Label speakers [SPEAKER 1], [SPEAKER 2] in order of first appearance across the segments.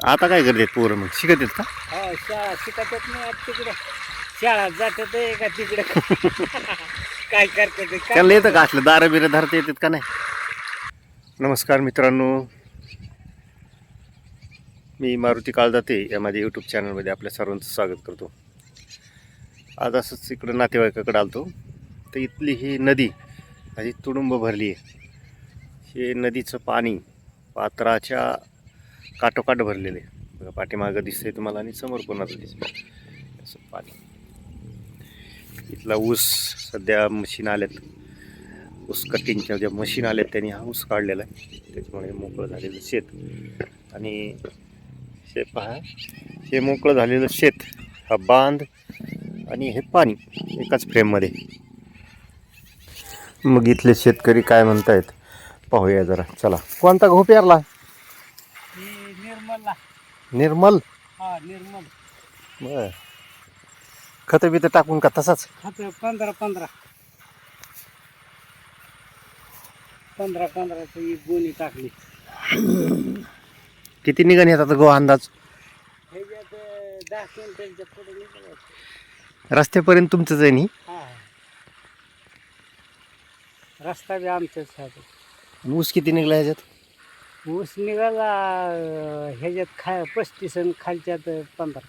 [SPEAKER 1] आता काय करतात पोरं मग शिकत आहेत का?
[SPEAKER 2] हो शाळा शिकतात नाही तिकडे शाळा जातात का तिकडे काय करतात काय
[SPEAKER 1] त्यांना येतं का असलं दारं बिरं धरता येतात का नाही? नमस्कार मित्रांनो, मी मारुती काळदाते या माझ्या यूट्यूब चॅनलमध्ये आपल्या सर्वांचं स्वागत करतो. आज असंच इकडं नातेवाईकाकडे आलतो तर इथली ही नदी अशी तुडुंब भरली आहे. हे नदीचं पाणी पात्राच्या काठोकाठ भरलेलं आहे. बघा पाठीमागं दिसतंय तुम्हाला आणि समोर कोणाचं दिसतंय असं पाणी. इथला ऊस सध्या मशीन आल्यात, ऊस कटिंगच्या ज्या मशीन आल्यात त्यांनी हा ऊस काढलेला आहे. त्याच्यामुळे मोकळं झालेलं शेत आणि हे पहा, हे मोकळं झालेलं शेत, हा बांध आणि हे पाणी एकाच फ्रेममध्ये. मग इथले शेतकरी काय म्हणतायत पाहूया जरा. चला, कोणता गहू पेरला?
[SPEAKER 2] निर्मलला.
[SPEAKER 1] निर्मल.
[SPEAKER 2] हा निर्मल.
[SPEAKER 1] बर, खत बित टाकून का तसाच?
[SPEAKER 2] खत 15 एक गोणी टाकली.
[SPEAKER 1] किती निघण येतात गहू अंदाज?
[SPEAKER 2] ह्याच्यात 10 क्विंटलच्या पुढे निघालं.
[SPEAKER 1] रस्त्यापर्यंत तुमचंच आहे नी?
[SPEAKER 2] हा रस्ता बी आमच्याच आहे.
[SPEAKER 1] ऊस किती निघला ह्याच्यात?
[SPEAKER 2] ऊस निघाला ह्याच्यात 35 आणि खालच्यात 15.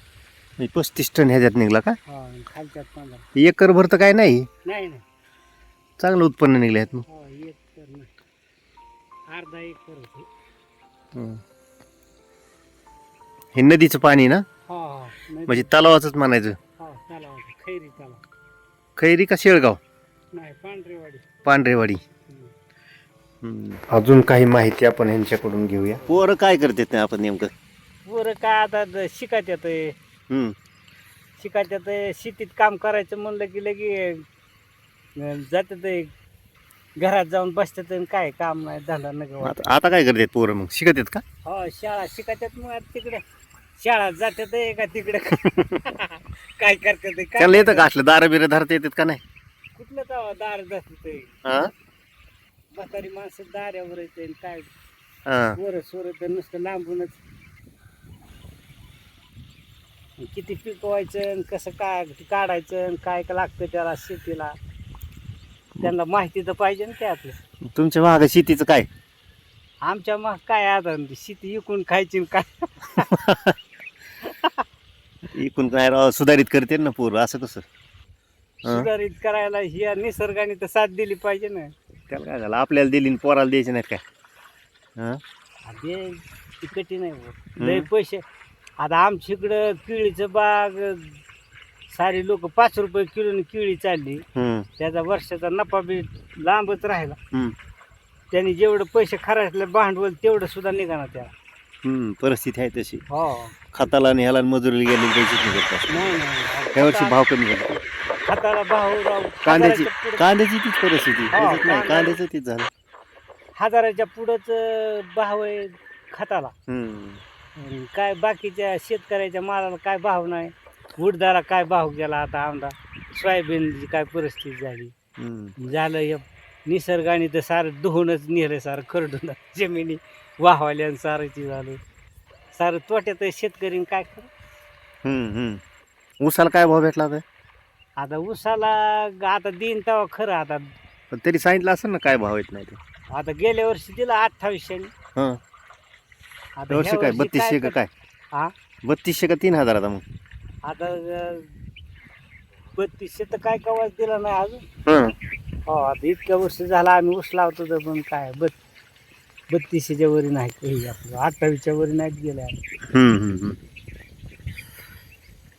[SPEAKER 1] 35 टन ह्याच्यात निघला का?
[SPEAKER 2] हा खालच्यात 15.
[SPEAKER 1] एकर भर तर काय नाही,
[SPEAKER 2] नाही
[SPEAKER 1] चांगलं उत्पन्न निघलं ह्यात. मग
[SPEAKER 2] हो एकर नाही, अर्धा एकर होते.
[SPEAKER 1] हे नदीचं पाणी ना,
[SPEAKER 2] हा हा
[SPEAKER 1] म्हणजे तलावाचंच म्हणायचं.
[SPEAKER 2] हा तलाव, खैरी तलाव.
[SPEAKER 1] खैरी का शेळगाव?
[SPEAKER 2] नाही पांढरेवाडी.
[SPEAKER 1] पांढरेवाडी. अजून काही माहिती आपण ह्यांच्याकडून घेऊया. पोरं काय करतात आपण नेमकं?
[SPEAKER 2] बरं काय आता शिकायत येतंय, शिकायत येतंय. शेतीत काम करायचं म्हणलं की लगे जातात घरात जाऊन बसतात आणि काय काम नाही धंदा नका.
[SPEAKER 1] आता काय करतात पोरं मग शिकत आहेत का?
[SPEAKER 2] हो शाळा शिकायच्यात. मग आता तिकडे शाळा जातात का तिकडे काय करतात
[SPEAKER 1] त्यांना येतं का असलं दारं बिरं धरता येतात का नाही?
[SPEAKER 2] कुठलं तर दार जात
[SPEAKER 1] हा,
[SPEAKER 2] म्हातारी माणसं दाऱ्यावर येते काय
[SPEAKER 1] हा.
[SPEAKER 2] वर सोर तर नुसतं लांबूनच. किती पिकवायचं आणि कसं काय काढायचं आणि काय लागतं त्याला शेतीला, त्यांना माहिती तर पाहिजे ना त्यातलं.
[SPEAKER 1] तुमच्या मागं शेतीचं काय?
[SPEAKER 2] आमच्या मग काय आता शेती विकून खायची आणि काय
[SPEAKER 1] इकून काय राव, सुधारित करते ना पोरं, असं कसं?
[SPEAKER 2] सुधारित करायला ही निसर्गाने तर साथ दिली पाहिजे ना.
[SPEAKER 1] त्याला काय झालं, आपल्याला दिली आणि पोराला द्यायचे नाहीत काय? हा,
[SPEAKER 2] अरे ती कठीण आहे भाऊ. लय पैसे. आता आमच्या इकडं केळीचं बाग सारी लोक 5 रुपये किलोने केळी चालली. त्याचा वर्षाचा नफा बी लांबच राहिला. त्यांनी जेवढं पैसे खर्चले भांडवल तेवढं सुद्धा निघाणार त्याला.
[SPEAKER 1] परिस्थिती आहे तशी.
[SPEAKER 2] हो
[SPEAKER 1] खताला आणि ह्याला मजुरी गेली पैसेच निघत.
[SPEAKER 2] नाही
[SPEAKER 1] ह्या वर्षी भाव कमी झाला.
[SPEAKER 2] खताला भाव
[SPEAKER 1] कांद्याची तीच परिस्थिती.
[SPEAKER 2] हो,
[SPEAKER 1] नाही, कांद्याचं तीच झालं.
[SPEAKER 2] 1000च्या पुढंच भाव आहे खताला. काय बाकीच्या शेतकऱ्याच्या मालाला काय भाव नाही. उडदाला काय भाव गेला आता आमदा. सोयाबीनची काय परिस्थिती झाली. झालं हे निसर्गाने तर सारं धुवूनच नेलं, सारं खरडून जमिनी वाहवाल्या सारची झालं. सारं तोट्यात शेतकरी काय खरं.
[SPEAKER 1] ऊसाला काय भाव भेटला होता?
[SPEAKER 2] आता ऊसाला आता देईन तेव्हा खरं. आता
[SPEAKER 1] पण तरी सांगितलं असेल ना काय भाव येत नाही ते.
[SPEAKER 2] आता गेल्या वर्षी दिला 2800.
[SPEAKER 1] आता वर्षी काय 3200 का काय?
[SPEAKER 2] हा
[SPEAKER 1] 3200 का 3000? आता मग
[SPEAKER 2] आता 3200 तर काय कवाच दिला नाही अजून. हो आता इतक्या वर्ष झाला आम्ही ऊस लावतो तर पण काय 3200च्या वरी नाही, आपलं 28च्या वरी नाहीत गेल्या.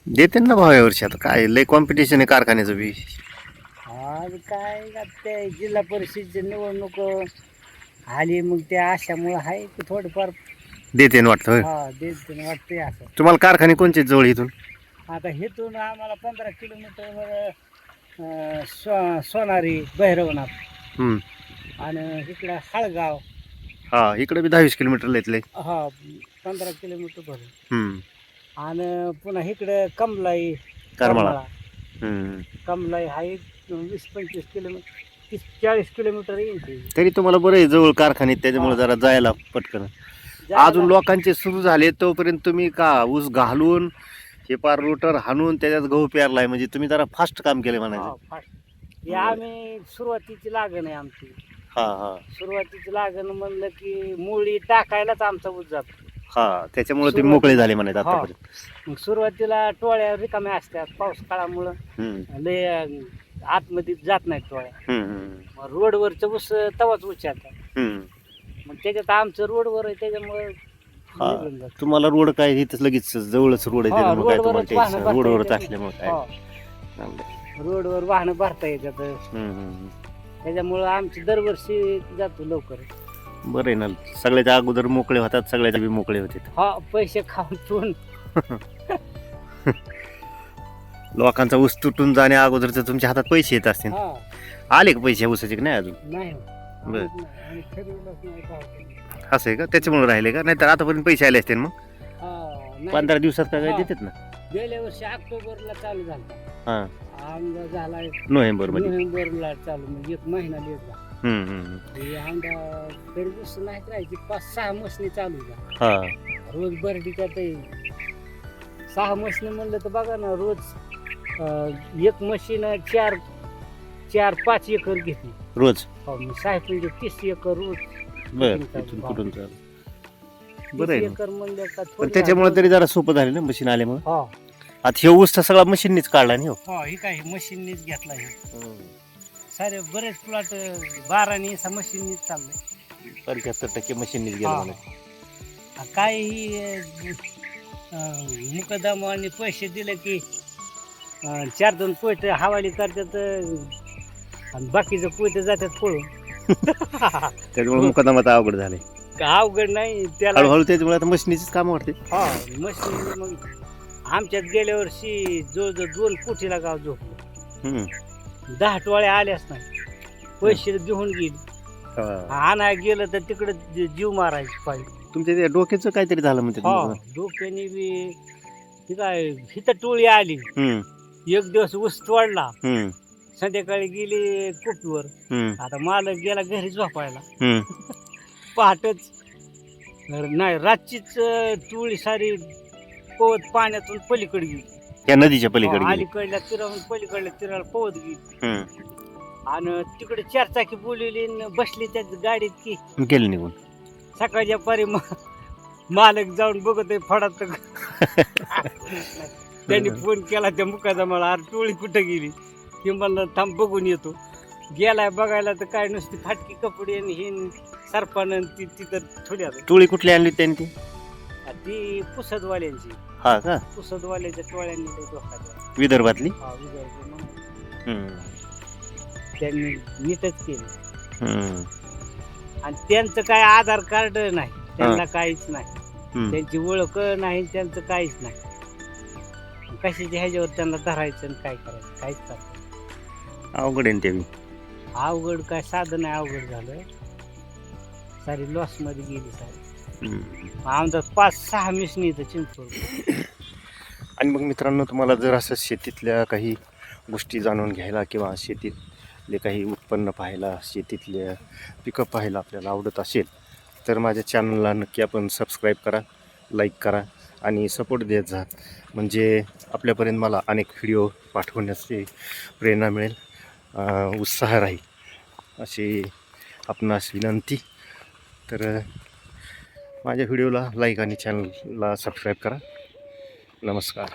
[SPEAKER 1] देते ना भाव यावर्षी. आता काय लय कॉम्पिटिशन आहे कारखान्याचं बी.
[SPEAKER 2] आज काय ते जिल्हा परिषदची निवडणूक आली मग त्या अशामुळे आहे की थोडंफार
[SPEAKER 1] देते ना वाटतं.
[SPEAKER 2] हा देते वाटते असं.
[SPEAKER 1] तुम्हाला कारखाने कोणचे जवळ इथून?
[SPEAKER 2] आता इथून आम्हाला 15 किलोमीटरवर सोनारी भैरवनाथ आणि इकडं हळगाव.
[SPEAKER 1] हा, इकडे बी 10-20 किलोमीटर येतले.
[SPEAKER 2] हा 15 किलोमीटर भरून. आणि पुन्हा इकडं कमलाई
[SPEAKER 1] करमाळा.
[SPEAKER 2] कमलाई हा 20-25 किलोमीटर, 30-40 किलोमीटर येईल.
[SPEAKER 1] तरी तुम्हाला बरं आहे जवळ कारखाने, त्याच्यामुळे जरा जायला पटकन. अजून लोकांचे सुरू झाले तोपर्यंत तुम्ही का ऊस घालून हे पार रोटर हाणून त्याच्यात गहू पेरलाय, म्हणजे तुम्ही जरा फास्ट काम केलं म्हणायचं.
[SPEAKER 2] हे आम्ही सुरुवातीची लागण आहे आमची.
[SPEAKER 1] हा हा
[SPEAKER 2] सुरुवातीची लागण म्हणलं की मुळी टाकायलाच आमचा ऊस जातो.
[SPEAKER 1] हा, त्याच्यामुळे तुम्ही मोकळे झाले म्हणायचं
[SPEAKER 2] हा.
[SPEAKER 1] आतापर्यंत.
[SPEAKER 2] मग सुरुवातीला टोळ्या रिकाम्या असतात पाऊस काळामुळं, लय आतमध्ये जात नाहीत टोळ्या. मग रोडवरचं ऊस तवाच उच्चारतात. मग त्याच्यात आमचं रोडवर आहे त्याच्यामुळं निघून जातं.
[SPEAKER 1] तुम्हाला रोड काय इथं लगेच जवळच रोड आहे,
[SPEAKER 2] हा,
[SPEAKER 1] त्याच्यामुळे काय
[SPEAKER 2] रोडवरच
[SPEAKER 1] तुम्हाला
[SPEAKER 2] वाहनं भरता
[SPEAKER 1] रोडवरच
[SPEAKER 2] येतात.
[SPEAKER 1] असल्यामुळे काय.
[SPEAKER 2] हो, रोडवर वाहनं भरता येतात. त्याच्यामुळं आमची दरवर्षी जातो लवकर.
[SPEAKER 1] बरं आहे ना, सगळ्याच्या अगोदर मोकळे होतात, सगळ्याच्या बी मोकळे होते.
[SPEAKER 2] हा, पैसे खाऊन पिऊन.
[SPEAKER 1] लोकांचा ऊस तुटून जाण्या अगोदर तर तुमच्या हातात पैसे येत असतील.
[SPEAKER 2] हा,
[SPEAKER 1] आले का पैसे ऊसाचे की नाही अजून?
[SPEAKER 2] नाही
[SPEAKER 1] बरं.
[SPEAKER 2] आणि खरीदलंच नाही काय.
[SPEAKER 1] असं आहे का, त्याच्यामुळे राहिले का? नाहीतर आतापर्यंत पैसे आले असतील मग
[SPEAKER 2] हा, नाही.
[SPEAKER 1] 15 दिवसात का काय
[SPEAKER 2] हा.
[SPEAKER 1] देतात ना.
[SPEAKER 2] गेल्या वर्षी ऑक्टोबरला चालू झाला.
[SPEAKER 1] हा,
[SPEAKER 2] आमदा झाला
[SPEAKER 1] नोव्हेंबर मध्ये.
[SPEAKER 2] नोव्हेंबरला चालू, म्हणजे एक महिना लेटला. हे आमदा तरी ऊस नाही राहायची 5-6 मसनी चालू झाला.
[SPEAKER 1] हा,
[SPEAKER 2] रोज बर्डीच्या ते 6 मशीन म्हणलं तर बघा ना, रोज एक मशीन 4-5 एकर घेतली.
[SPEAKER 1] रोज.
[SPEAKER 2] हो, मग 30 एकर रोज.
[SPEAKER 1] बर, इथून कुठून चालू. बरं आहे
[SPEAKER 2] 30
[SPEAKER 1] ना.
[SPEAKER 2] एकर म्हणलं का
[SPEAKER 1] पण त्याच्यामुळे तरी जरा सोपं झालं ना मशीन आल्यामुळे.
[SPEAKER 2] हो,
[SPEAKER 1] आता हे ऊस तर सगळा मशीननीच काढला नाही हो.
[SPEAKER 2] हो, हे काय मशीननीच घेतला हे. सारे बरेच प्लॉट 12 मशीननीच चाललंय.
[SPEAKER 1] 75% मशीननीच गेलं
[SPEAKER 2] हा.
[SPEAKER 1] म्हणे.
[SPEAKER 2] काय ही मुकदमाने पैसे दिले की 4-2 पोयट हवाली करतात आणि बाकीचं पोयट जातात पळून.
[SPEAKER 1] त्याच्यामुळे मुकदमात अवघड झाले.
[SPEAKER 2] का अवघड नाही त्याला.
[SPEAKER 1] हळूहळू त्याच्यामुळे आता मशीनीचीच कामं वाटते.
[SPEAKER 2] हा, मशीन. मग आमच्यात गेल्या वर्षी जवळजवळ 2 कोटीला गाव झोपलं. 10 टोळ्या आल्याच नाही, पैसे घेऊन गेली. आणाय गेलं तर तिकडे जीव मारायची पाहिजे.
[SPEAKER 1] तुमच्या त्या डोक्याचं काहीतरी झालं म्हणते.
[SPEAKER 2] डोक्याने बी ती काय हिथं टोळी आली. एक दिवस ऊस तोडला, संध्याकाळी गेली कोपीवर. आता मालक गेला घरी झोपायला. पहाटच नाही, रातचीच टोळी सारी पवत पाण्यातून पलीकडे गेली.
[SPEAKER 1] त्या नदीच्या पलीकडे गेली.
[SPEAKER 2] अलीकडल्या तिरावून पलीकडल्या तिराला पवत गेली. आणि तिकडे 4 चाकी बोलवली आणि बसली त्या गाडीत की
[SPEAKER 1] गेली निघून.
[SPEAKER 2] सकाळच्या पारी मालक जाऊन बघत आहे फडात. त्यांनी फोन केला त्या मुकादमाला, अरे टोळी कुठं गेली? ते म्हणलं थांब बघून येतो. गेलाय बघायला तर काय नुसती फाटकी कपडे आणि ही सरपण ती तिथं थोडी.
[SPEAKER 1] टोळी कुठली आणली त्यांनी?
[SPEAKER 2] ती पुसदवाल्यांची.
[SPEAKER 1] हा का?
[SPEAKER 2] पुसदवाल्याच्या टोळ्यांनी लई धोका दिला.
[SPEAKER 1] विदर्भातली.
[SPEAKER 2] हा, विदर्भ म्हणून. त्यांनी नीटच केलं. आणि त्यांचं काय आधार कार्ड नाही, त्यांना काहीच नाही, त्यांची ओळख नाही, त्यांचं काहीच नाही. कशाच्या ह्याच्यावर त्यांना धरायचं आणि काय करायचं, काहीच करायचं.
[SPEAKER 1] अवघड आहे ते.
[SPEAKER 2] अवघड काय, साधं नाही, अवघड झालं. सारी लॉस मध्ये गेली सारी. आमचा 5-6 मिसनी इथं चिंचवड.
[SPEAKER 1] आणि मग मित्रांनो, तुम्हाला जर असं शेतीतल्या काही गोष्टी जाणून घ्यायला किंवा शेतीतले काही उत्पन्न पाहायला, शेतीतल्या पिकं पाहायला आपल्याला आवडत असेल तर माझ्या चॅनलला नक्की आपण सबस्क्राईब करा, लाईक करा आणि सपोर्ट देत जा. म्हणजे आपल्यापर्यंत मला अनेक व्हिडिओ पाठवण्याची प्रेरणा मिळेल, उत्साह राहील अशी आपणास विनंती. तर माझ्या व्हिडिओला लाईक आणि चॅनलला सबस्क्राईब करा. नमस्कार.